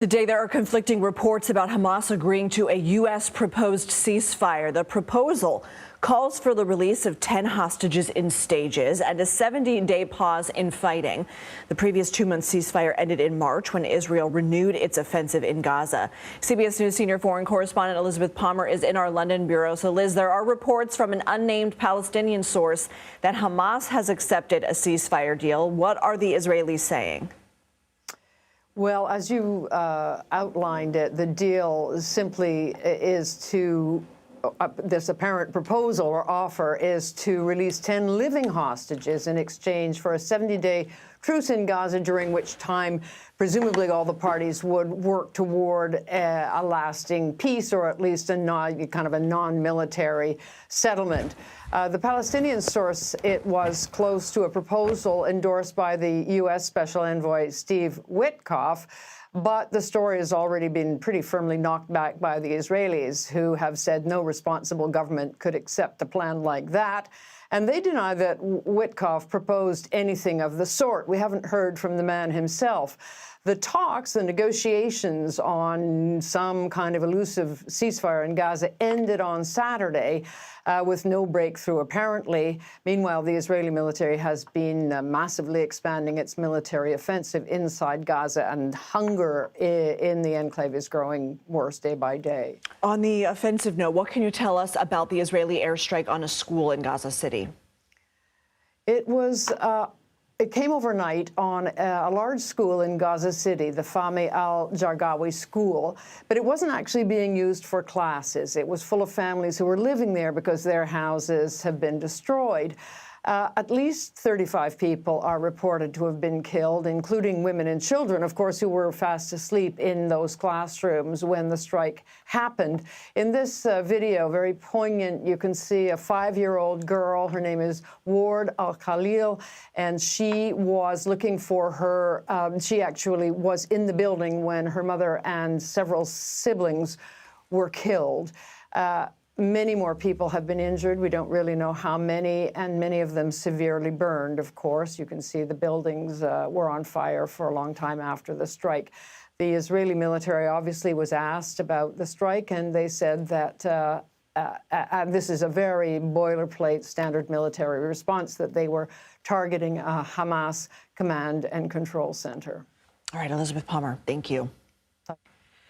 Today, there are conflicting reports about Hamas agreeing to a U.S. proposed ceasefire. The proposal calls for the release of 10 hostages in stages and a 70-day pause in fighting. The previous 2-month ceasefire ended in March when Israel renewed its offensive in Gaza. CBS News senior foreign correspondent Elizabeth Palmer is in our London bureau. So, Liz, there are reports from an unnamed Palestinian source that Hamas has accepted a ceasefire deal. What are the Israelis saying? Well, as you outlined it, the deal simply is to, this apparent proposal or offer is to release 10 living hostages in exchange for a 70-day truce in Gaza, during which time presumably all the parties would work toward a lasting peace, or at least a non-military settlement. The Palestinian source, it was close to a proposal endorsed by the U.S. Special Envoy Steve Witkoff, but the story has already been pretty firmly knocked back by the Israelis, who have said no responsible government could accept a plan like that. And they deny that Witkoff proposed anything of the sort. We haven't heard from the man himself. The talks, the negotiations on some kind of elusive ceasefire in Gaza ended on Saturday with no breakthrough, apparently. Meanwhile, the Israeli military has been massively expanding its military offensive inside Gaza, and hunger in the enclave is growing worse day by day. On the offensive note, what can you tell us about the Israeli airstrike on a school in Gaza City? It came overnight on a large school in Gaza City, the Fahmy al-Jargawi school, but it wasn't actually being used for classes. It was full of families who were living there because their houses have been destroyed. At least 35 people are reported to have been killed, including women and children, of course, who were fast asleep in those classrooms when the strike happened. In this video, very poignant, you can see a 5-year-old girl. Her name is Ward Al-Khalil, and she was looking for her. She actually was in the building when her mother and several siblings were killed. Many more people have been injured. We don't really know how many, and many of them severely burned, of course. You can see the buildings were on fire for a long time after the strike. The Israeli military obviously was asked about the strike, and they said that, and this is a very boilerplate standard military response, that they were targeting a Hamas command and control center. All right, Elizabeth Palmer, thank you.